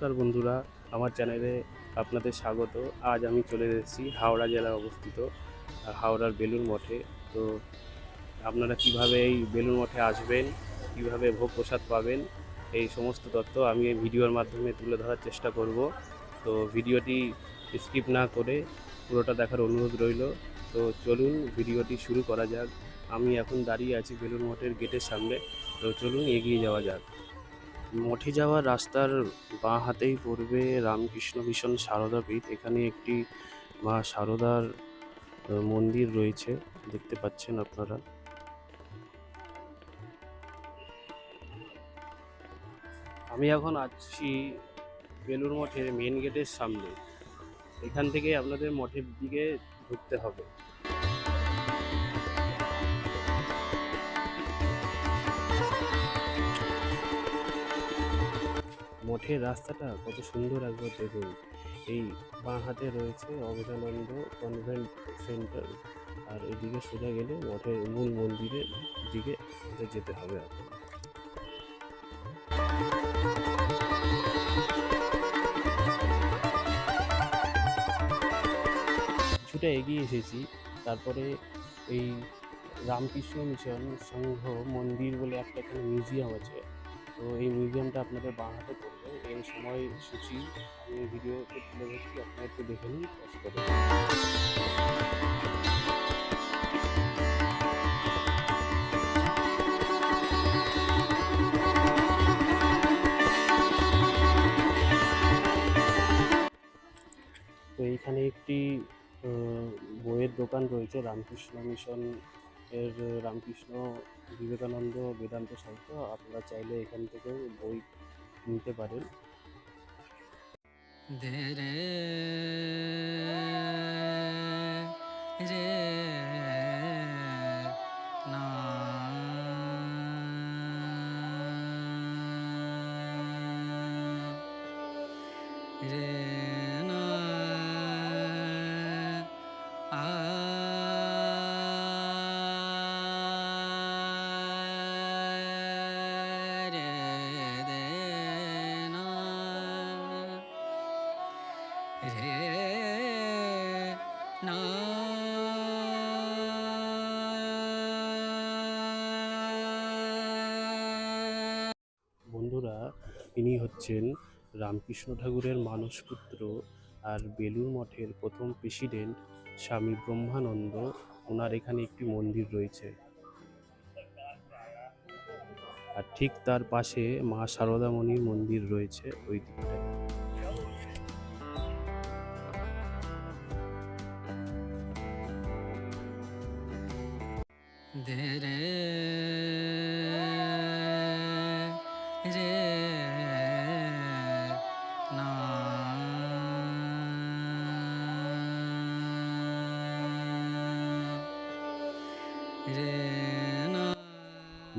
নমস্কার বন্ধুরা, আমার চ্যানেলে আপনাদের স্বাগত। আজ আমি চলে এসেছি হাওড়া জেলায় অবস্থিত হাওড়ার বেলুড় মঠে। তো আপনারা কিভাবে এই বেলুড় মঠে আসবেন, কিভাবে ভোগ প্রসাদ পাবেন, এই সমস্ত তথ্য আমি এই ভিডিওর মাধ্যমে তুলে ধরার চেষ্টা করব। তো ভিডিওটি স্কিপ না করে পুরোটা দেখার অনুরোধ রইল। তো চলুন ভিডিওটি শুরু করা যাক। আমি এখন দাঁড়িয়ে আছি বেলুড় মঠের গেটের সামনে। তো চলুন এগিয়ে যাওয়া যাক। মঠে যাওয়ার রাস্তার বাঁ হাতেই পড়বে রামকৃষ্ণ মিশন সারদা পীঠ। এখানে একটি মা সারদার মন্দির রয়েছে, দেখতে পাচ্ছেন আপনারা। আমি এখন আছি বেলুড় মঠের মেন গেটের সামনে। এখান থেকে আপনাদের মঠের দিকে ঢুকতে হবে। মঠের রাস্তাটা কত সুন্দর একবার দেখুন। এই বাঁ হাতে রয়েছে অভেদানন্দ কনভেন্ট সেন্টার, আর এদিকে সোজা গেলে মঠের মূল মন্দিরের দিকে যেতে হবে। এখন কিছুটা এগিয়ে এসেছি, তারপরে এই রামকৃষ্ণ মিশন সংঘ মন্দির বলে একটা এখানে মিউজিয়াম আছে। তো এই মিউজিয়ামটা আপনাদের বাঁ হাতে পড়বে। এই সময়সূচি আমি ভিডিওতে তুলে ধরছি, আপনারা একটু দেখে নিন কষ্ট করে। তো এইখানে একটি বইয়ের দোকান রয়েছে, রামকৃষ্ণ মিশন এর রামকৃষ্ণ বিবেকানন্দ বেদান্ত সাহিত্য। আপনারা চাইলে এখান থেকে বই নিতে পারেন। ধীরে রে না রে না আ রে দে না রে না। বন্ধুরা, ইনি হচ্ছেন রামকৃষ্ণ ঠাকুরের মানসপুত্র আর বেলুড় মঠের প্রথম প্রেসিডেন্ট স্বামী ব্রহ্মানন্দ। ওনার এখানে একটি মন্দির রয়েছে, আর ঠিক তার পাশে মা সারদামণির মন্দির রয়েছে ওই দিকটায়। ধীরে রে না রে না।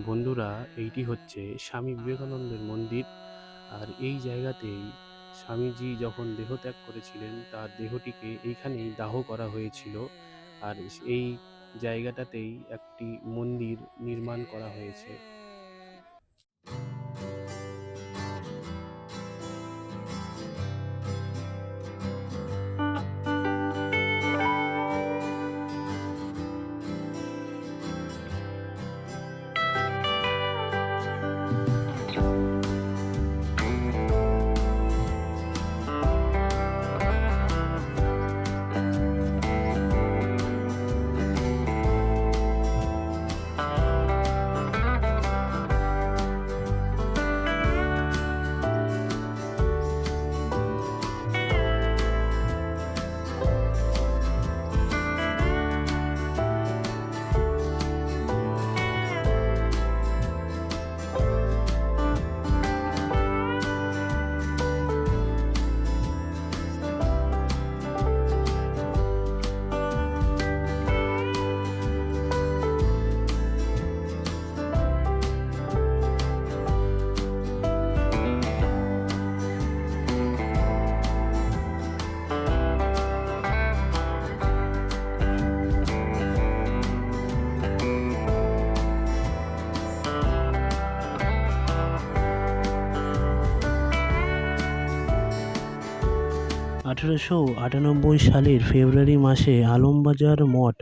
বন্ধুরা, এইটি হচ্ছে স্বামী বিবেকানন্দের মন্দির। আর এই জায়গাতেই স্বামীজি যখন দেহত্যাগ করেছিলেন তার দেহটিকে এইখানেই দাহ করা হয়েছিল। আর এই জায়গাটাতেই একটি মন্দির নির্মাণ করা হয়েছে। 1898 সালের ফেব্রুয়ারি মাসে আলমবাজার মঠ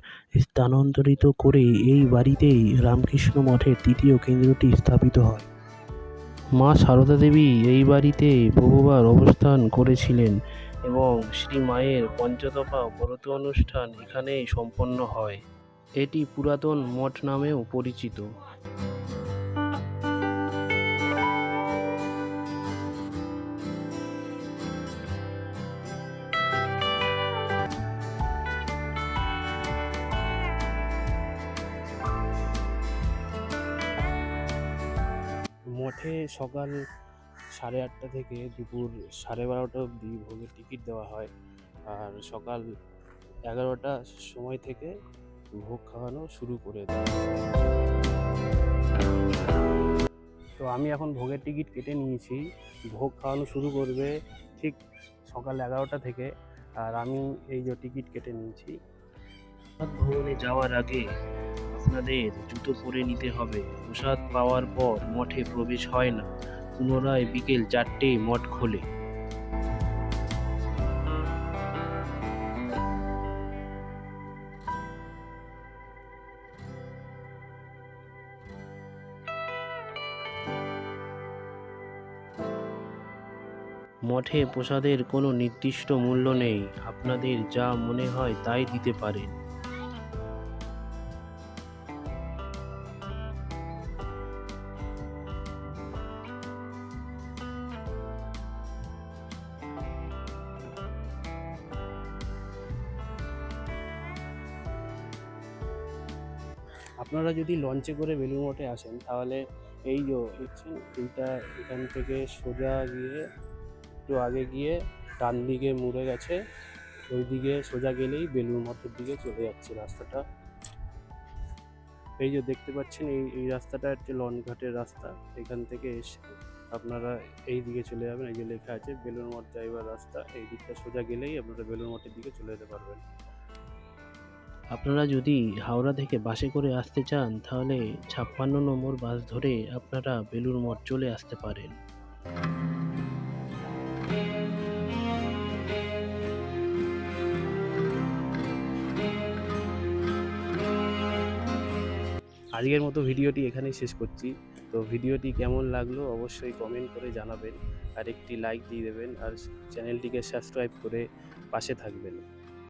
স্থানান্তরিত করে এই বাড়িতেই রামকৃষ্ণ মঠের তৃতীয় কেন্দ্রটি স্থাপিত হয়। মা সারদা দেবী এই বাড়িতে বহুবার অবস্থান করেছিলেন এবং শ্রী মায়ের পঞ্চদফা ব্রত অনুষ্ঠান এখানেই সম্পন্ন হয়। এটি পুরাতন মঠ নামেও পরিচিত। মঠে সকাল 8:30 থেকে দুপুর 12:30 অবধি ভোগের টিকিট দেওয়া হয়, আর সকাল 11টার সময় থেকে ভোগ খাওয়ানো শুরু করে দেয়। তো আমি এখন ভোগের টিকিট কেটে নিয়েছি। ভোগ খাওয়ানো শুরু করবে ঠিক সকাল 11টা থেকে, আর আমি এই যে টিকিট কেটে নিয়েছি। প্রসাদ ভবনে যাওয়ার আগে আপনাদের জুতো পরে নিতে হবে। প্রসাদ পাওয়ার পর মঠে প্রবেশ হয় না। পুনরায় বিকেল 4টেয় মঠ খোলে। মঠে প্রসাদের কোনো নির্দিষ্ট মূল্য নেই, আপনাদের যা মনে হয় তাই দিতে পারেন। আপনারা যদি লঞ্চে করে বেলুড় মঠে আসেন তাহলে এই যে দেখছেন এইটা, এখান থেকে সোজা গিয়ে একটু আগে গিয়ে ডান দিকে মুড়ে গেছে, ওই দিকে সোজা গেলেই বেলুড় মঠের দিকে চলে যাচ্ছে রাস্তাটা। এই যে দেখতে পাচ্ছেন এই রাস্তাটা হচ্ছে লঞ্চঘাটের রাস্তা। এখান থেকে এসে আপনারা এই দিকে চলে যাবেন। এই যে লেখা আছে বেলুড় মঠ যাইবার রাস্তা, এই দিকটা সোজা গেলেই আপনারা বেলুড় মঠের দিকে চলে যেতে পারবেন। আপনারা যদি হাওড়া থেকে বাসে করে আসতে চান তাহলে 56 নম্বর বাস ধরে আপনারা বেলুড় মঠ চলে আসতে পারেন। আজকের মতো ভিডিওটি এখানেই শেষ করছি। তো ভিডিওটি কেমন লাগলো অবশ্যই কমেন্ট করে জানাবেন, আর একটি লাইক দিয়ে দেবেন, আর চ্যানেলটিকে সাবস্ক্রাইব করে পাশে থাকবেন।